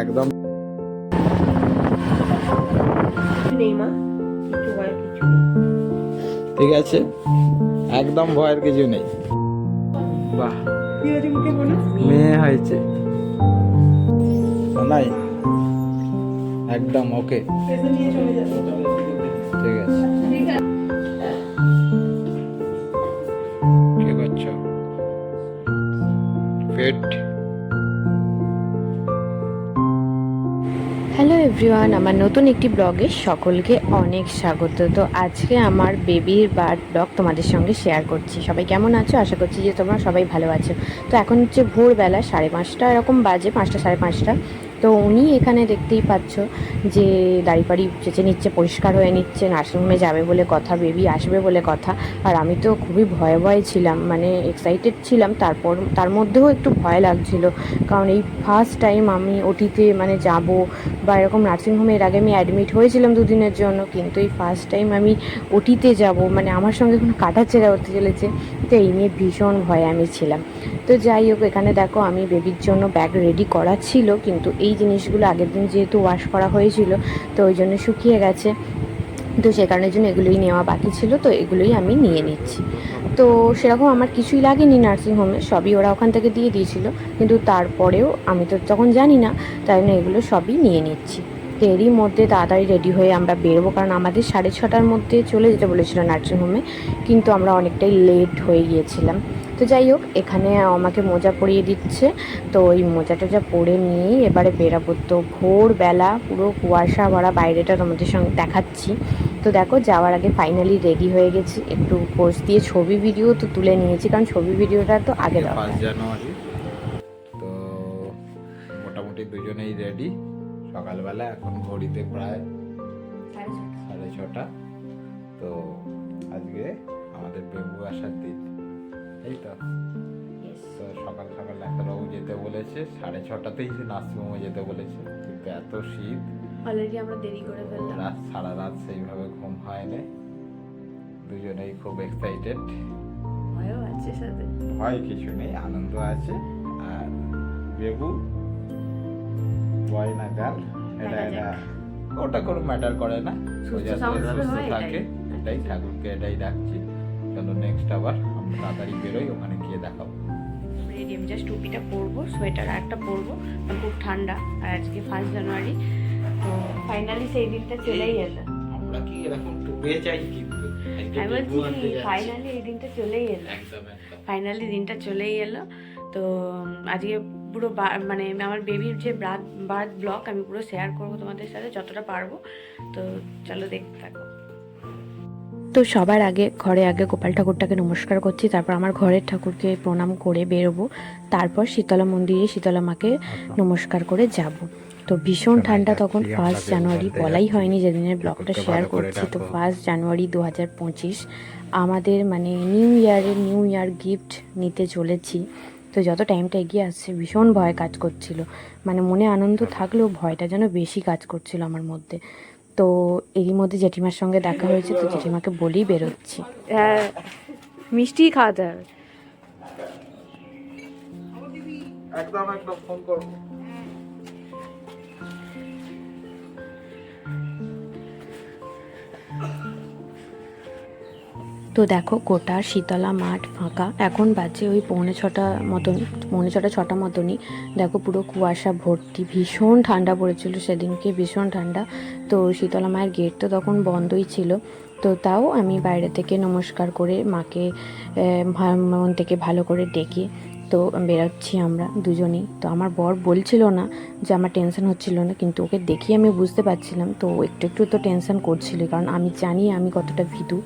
একদম ঠিক আছে, একদম ভয়ের কিছু নেই। বাহ, মেয়ে হয়েছে নাই, একদম ওকে, ঠিক আছে। কি করছো? পেট। হ্যালো এভরিওয়ান, আমার নতুন একটি ব্লগে সকলকে অনেক স্বাগত। তো আজকে আমার বেবির বার্থ ব্লগ তোমাদের সঙ্গে শেয়ার করছি। সবাই কেমন আছো? আশা করছি যে তোমরা সবাই ভালো আছো। তো এখন হচ্ছে ভোরবেলা 5:30 এরকম বাজে, 5টা 5:30। তো উনি এখানে দেখতেই পাচ্ছ যে দাড়ি চেঁচে নিচ্ছে, পরিষ্কার হয়ে নিচ্ছে, নার্সিংহোমে যাবে বলে কথা, বেবি আসবে বলে কথা। আর আমি তো খুবই ভয়ে ছিলাম, মানে এক্সাইটেড ছিলাম, তার মধ্যেও একটু ভয় লাগছিল। কারণ এই ফার্স্ট টাইম আমি ওটিতে মানে যাব, বা এরকম নার্সিংহোমে এর আগে আমি অ্যাডমিট হয়েছিলাম 2 দিনের জন্য, কিন্তু এই ফার্স্ট টাইম আমি ওটিতে যাব, মানে আমার সঙ্গে কোনো কাটাছেড়া হতে চলেছে। তো এই নিয়ে ভীষণ ভয়ে আমি ছিলাম। তো যাই হোক, এখানে দেখো আমি বেবির জন্য ব্যাগ রেডি করা ছিল, কিন্তু এই জিনিসগুলো আগের দিন যেহেতু ওয়াশ করা হয়েছিল, তো ওই জন্য শুকিয়ে গেছে। তো সে কারণের জন্য এগুলোই নেওয়া বাকি ছিল, তো এগুলোই আমি নিয়ে নিচ্ছি। তো সেরকম আমার কিছুই লাগেনি নার্সিংহোমে, সবই ওরা ওখান থেকে দিয়ে দিয়েছিল, কিন্তু তারপরেও আমি তো তখন জানি না, তাই জন্য এগুলো সবই নিয়ে নিচ্ছি। তো এরই মধ্যে তাড়াতাড়ি রেডি হয়ে আমরা বেরোবো, কারণ আমাদের 6:30টার মধ্যে চলে যেতে বলেছিল নার্সিংহোমে, কিন্তু আমরা অনেকটাই লেট হয়ে গিয়েছিলাম। তো যাই হোক, এখানে আমাকে মোজা পরিয়ে দিচ্ছে, তো ওই মোজা টোজা পরে নিয়েই এবারে বেরাবো। তো ভোরবেলা পুরো কুয়াশা ভরা বাইরেটা তোমাদের সঙ্গে দেখাচ্ছি। তো দেখো, যাওয়ার আগে ফাইনালি রেডি হয়ে গেছি, একটু পোজ দিয়ে ছবি ভিডিও তো তুলে নিয়েছি, কারণ ছবি ভিডিওটা তো আগে দরকার। 5 জানুয়ারি, তো মোটামুটি দুজনেই রেডি। সকালবেলা এখন ঘড়িতে প্রায় 6:30। তো আজকে আমাদের বেবু আসার দিন, এই তো। তো সকাল সকাল ডাক্তারবাবু যেতে বলেছে, 6:30তেই সে নার্সিংহোমে যেতে বলেছে, কিন্তু এত শীত অলরেডি আমরা দেরি করে ফেললাম। সারা রাত সেইভাবে ঘুম হয়নি। দুজনেই খুব এক্সাইটেড। ভয়ও আছে সাথে। ভয় কিছু নেই, আনন্দ আছে। আর বেবু বয় না গার্ল, এটা ওটা কোনো ম্যাটার করে না, ও যাতে সুস্থ থাকে, এটাই ঠাকুরকে এটাই ডাকছি। চলো নেক্সট আবার আমরা তাড়াতাড়ি বেরোই, ওখানে গিয়ে দেখাবো। রেডি, আমি জাস্ট টুপিটা পরবো, সোয়েটার একটা পরবো, খুব ঠান্ডা। আর আজকে 1 জানুয়ারি, তো ফাইনালি সেই দিনটা চলেই এলো। আমরা কি এরকম টুপে চাই, কিন্তু আমি বলছি ফাইনালি এই দিনটা চলেই এলো, ফাইনালি দিনটা চলেই এলো। তো আজকে পুরো মানে আমার বেবির যে বার্থ ব্লগ আমি পুরো শেয়ার করবো তোমাদের সাথে যতটা পারবো। তো চলো দেখতে থাকো। তো সবার আগে ঘরে গোপাল ঠাকুরটাকে নমস্কার করছি, তারপর আমার ঘরের ঠাকুরকে প্রণাম করে বেরোবো, তারপর শীতলা মন্দিরে শীতলা মাকে নমস্কার করে যাব। তো ভীষণ ঠান্ডা তখন, 1 জানুয়ারি, বলাই হয়নি যেদিনের ব্লগটা শেয়ার করছি। তো 1 জানুয়ারি 2025 আমাদের মানে নিউ ইয়ার গিফট নিতে চলেছি। তো যত টাইমটা এগিয়ে আসছে ভীষণ ভয় কাজ করছিল, মানে মনে আনন্দ থাকলেও ভয়টা যেন বেশি কাজ করছিল আমার মধ্যে। তো এরই মধ্যে জেঠিমার সঙ্গে দেখা হয়েছে, তো জেঠিমাকে বলেই বেরোচ্ছি। হ্যাঁ, মিষ্টি খাওয়াতে হবে। একদম একদম ফোন করবো। তো দেখো, গোটা শীতলা মাঠ ফাঁকা, এখন বাজে ওই 6:45 মতনই। দেখো পুরো কুয়াশা ভর্তি, ভীষণ ঠান্ডা পড়েছিল সেদিনকে, ভীষণ ঠান্ডা। তো শীতলা মায়ের গেট তো তখন বন্ধই ছিল, তো তাও আমি বাইরে থেকে নমস্কার করে মাকে মন থেকে ভালো করে ডেকে তো বেরোচ্ছি আমরা দুজনেই। তো আমার বর বলছিল না যে আমার টেনশন হচ্ছিল না, কিন্তু ওকে দেখি আমি বুঝতে পারছিলাম, তো একটু একটু তো টেনশন করছিল, কারণ আমি জানি আমি কতটা ভীতু।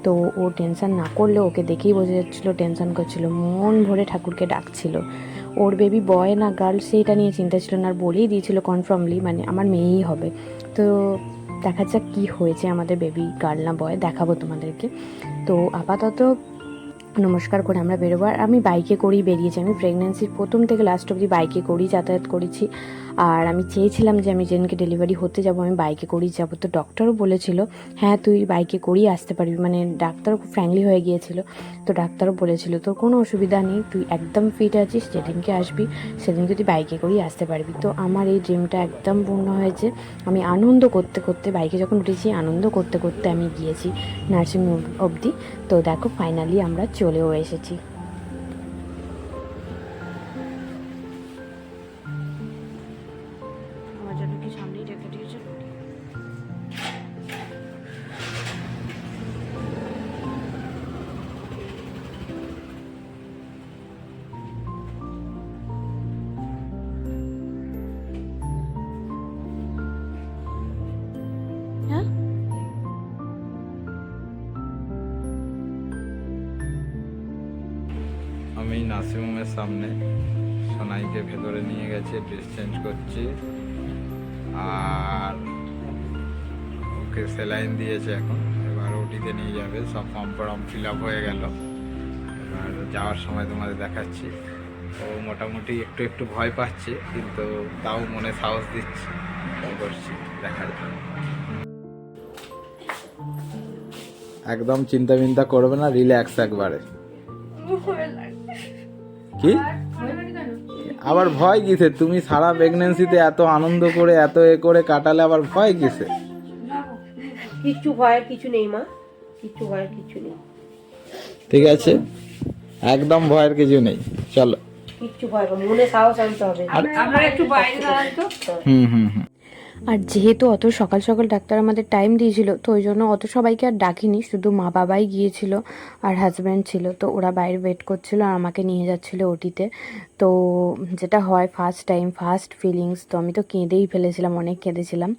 তো ও টেনশন না করলেও ওকে দেখেই বোঝা যাচ্ছিলো টেনশন করছিল, মন ভরে ঠাকুরকে ডাকছিল। ওর বেবি বয় না গার্ল সেইটা নিয়ে চিন্তা ছিল না, আর বলেই দিয়েছিল কনফার্মলি মানে আমার মেয়েই হবে। তো দেখা যাক কী হয়েছে, আমাদের বেবি গার্ল না বয় দেখাবো তোমাদেরকে। তো আপাতত নমস্কার করে আমরা বেরোবো। আর আমি বাইকে করেই বেরিয়েছি, আমি প্রেগনেন্সির প্রথম থেকে লাস্ট অবধি বাইকে করেই যাতায়াত করেছি। আর আমি চেয়েছিলাম যে আমি যেদিনকে ডেলিভারি হতে যাব আমি বাইকে করেই যাব। তো ডক্টরও বলেছিল হ্যাঁ তুই বাইকে করেই আসতে পারবি, মানে ডাক্তারও খুব ফ্র্যাঙ্কলি হয়ে গিয়েছিল। তো ডাক্তারও বলেছিল তোর কোনো অসুবিধা নেই, তুই একদম ফিট আছিস, যেদিনকে আসবি সেদিনকে তুই বাইকে করেই আসতে পারবি। তো আমার এই ড্রিমটা একদম পূর্ণ হয়েছে। আমি আনন্দ করতে করতে, বাইকে যখন উঠেছি আনন্দ করতে করতে আমি গিয়েছি নার্সিং অবধি। তো দেখো ফাইনালি আমরা চলেও এসেছি। আমার জন্য কি সামনেই রেখে দিয়েছে? হ্যাঁ আমি নার্সিংহোমের সামনে সোনাইকে ভেতরে নিয়ে গেছে, ড্রেস চেঞ্জ করছি আর ওকে স্যালাইন দিয়েছে। এখন এবার ওটিতে নিয়ে যাবে, সব ফর্ম ফিল আপ হয়ে গেল। এবার যাওয়ার সময় তোমাদের দেখাচ্ছি। ও মোটামুটি একটু একটু ভয় পাচ্ছে, কিন্তু তাও মনে সাহস দিচ্ছি, করছি, দেখা যাবে। একদম চিন্তা মিন্তা করবে না, রিল্যাক্স একবারে। কি আবার ভয় কিসে? তুমি সারা প্রেগনেন্সিতে এত আনন্দ করে এত করে কাটালে, আবার ভয় কিসে? কিচ্ছু ভয়ের কিছু নেই মা, কিচ্ছু ভয়ের কিছু নেই, ঠিক আছে, একদম ভয়ের কিছু নেই, চলো। কিচ্ছু ভয় না, মনে সাহস আনতে হবে। আমরা একটু বাইরে দাঁড়াই তো। হুম। আর যেহেতু অত সকাল সকাল ডাক্তার আমাদের টাইম দিয়েছিল, তো ওই জন্য অত সবাইকে আর ডাকিনি, শুধু মা বাবাই গিয়েছিল আর হাজব্যান্ড ছিল। তো ওরা বাইরে ওয়েট করছিল আর আমাকে নিয়ে যাচ্ছিলো ওটিতে। তো যেটা হয় ফার্স্ট টাইম, ফার্স্ট ফিলিংস, তো আমি তো কেঁদেই ফেলেছিলাম, অনেক কেঁদেছিলাম।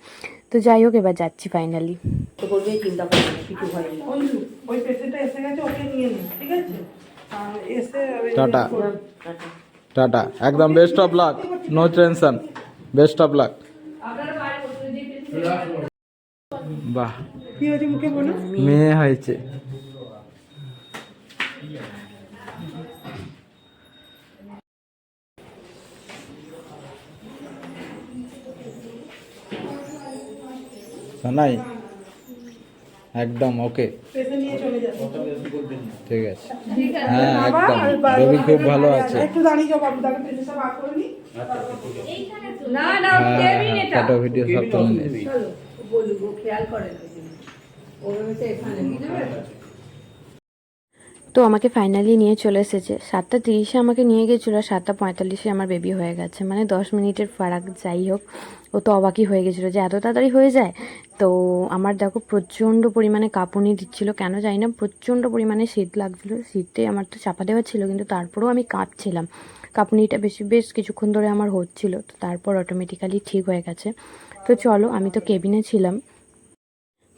তো যাই হোক, এবার যাচ্ছি ফাইনালি। তো করবে চিন্তা করবে না, কিছু ভয় নেই। ওই পেশেন্টটা এসে গেছে, ওকে নিয়ে নিন, ঠিক আছে? আর এসে টাটা টাটা, একদম best of luck, no tension, best of luck. বাহ, কি হয়েছে মুখে বলো? মেয়ে হয়েছে। নাই একদম ওকে, পেশেন্ট নিয়ে চলে যাবে। ঠিক আছে। হ্যাঁ একদম, বেবি খুব ভালো আছে। একটু দাঁড়িয়ে যাও বাবু, তাকে পেশেন্টটা বার করে নি। হ্যাঁ, ফটো ভিডিও সব তুলে নিয়েছি। বলবো খেয়াল করে না, ওর হচ্ছে এখানে নিয়ে যাবে। তো আমাকে ফাইনালি নিয়ে চলে এসেছে। 7:30-এ আমাকে নিয়ে গিয়েছিলো, আর 7:45-এ আমার বেবি হয়ে গেছে, মানে 10 মিনিটের ফারাক। যাই হোক, ও তো অবাকই হয়ে গেছিলো যে এত তাড়াতাড়ি হয়ে যায়। তো আমার দেখো প্রচণ্ড পরিমাণে কাঁপুনি দিচ্ছিলো, কেন জানি না, প্রচণ্ড পরিমাণে শীত লাগছিলো। শীতে আমার তো চাপা দেওয়া ছিল, কিন্তু তারপরেও আমি কাঁপছিলাম। কাঁপুনিটা বেশ কিছুক্ষণ ধরে আমার হচ্ছিলো, তো তারপর অটোমেটিক্যালি ঠিক হয়ে গেছে। তো চলো, আমি তো কেবিনে ছিলাম।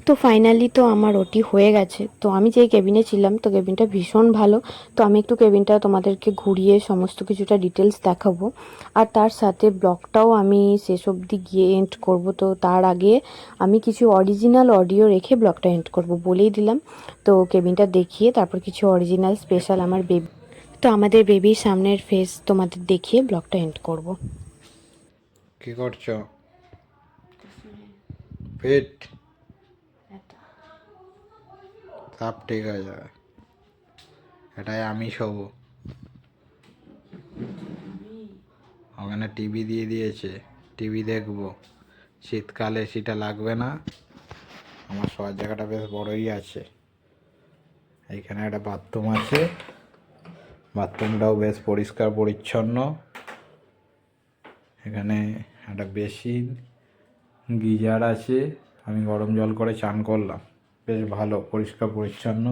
তো ফাইনালি তো আমার ওটি হয়ে গেছে। তো আমি যেই কেবিনে ছিলাম, তো কেবিনটা ভীষণ ভালো। তো আমি একটু কেবিনটা তোমাদেরকে ঘুরিয়ে সমস্ত কিছুটা ডিটেলস দেখাবো, আর তার সাথে ব্লগটাও আমি শেষ অবধি গিয়ে এন্ড করব। তো তার আগে আমি কিছু অরিজিনাল অডিও রেখে ব্লগটা এন্ড করব বলেই দিলাম। তো কেবিনটা দেখিয়ে তারপর কিছু অরিজিনাল স্পেশাল আমার বেবি, তো আমাদের বেবির সামনের ফেস তোমাদের দেখিয়ে ব্লগটা এন্ড করব। কি করছো? পেট সব ঠিক হয়ে যাবে, এটাই আমি শোবো। ওখানে টিভি দিয়ে দিয়েছে, টিভি দেখবো। শীতকালে সেটা লাগবে না, আমার শোয়ার জায়গাটা বেশ বড়ই আছে। এইখানে একটা বাথরুম আছে, বাথরুমটাও বেশ পরিষ্কার পরিচ্ছন্ন। এখানে একটা বেসিন, গিজার আছে, আমি গরম জল করে চান করলাম, বেশ ভালো পরিষ্কার পরিচ্ছন্ন।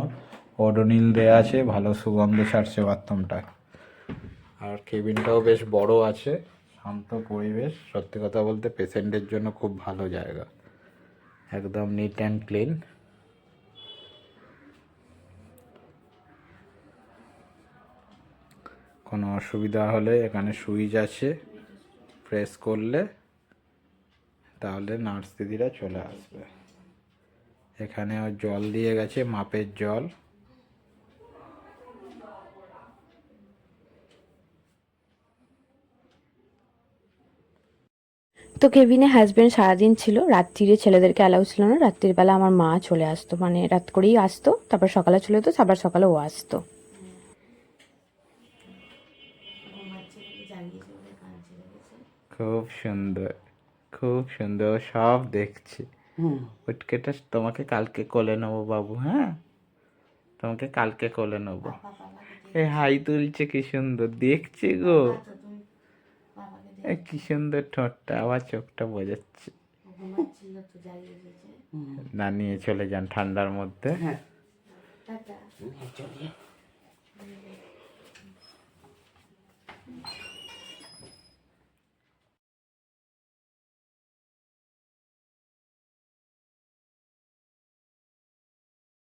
ওডোনিল দেয়া আছে, ভালো সুগন্ধ ছাড়ছে বাথরুমটা। আর কেবিনটাও বেশ বড় আছে, শান্ত পরিবেশ। সত্যি কথা বলতে পেশেন্টের জন্য খুব ভালো জায়গা, একদম নিট অ্যান্ড ক্লিন। কোনো অসুবিধা হলে এখানে সুইচ আছে, প্রেস করলে তাহলে নার্স দিদিরা চলে আসবে। এখানে জল দিয়ে গেছে, মাপের জল। তো কেবিনে হাজবেন্ড সারাদিন ছিল, রাত্রিরে ছেলেদেরকে অ্যালাউ ছিল না, রাত্রির বেলা আমার মা চলে আসতো, মানে রাত করেই আসতো, তারপর সকালে চলে যেত, আবার সকালে ও আসতো। খুব সুন্দর, খুব সুন্দর, সব দেখছি। উটকেটা তোমাকে কালকে কোলে নেবো বাবু, হ্যাঁ তোমাকে কালকে কোলে নেবো। এই হাই তুলছে, কি সুন্দর দেখছি গো। এ কি সুন্দর ঠোঁটটা, আবার চোখটা বোঝাচ্ছে। না নিয়ে চলে যান ঠান্ডার মধ্যে।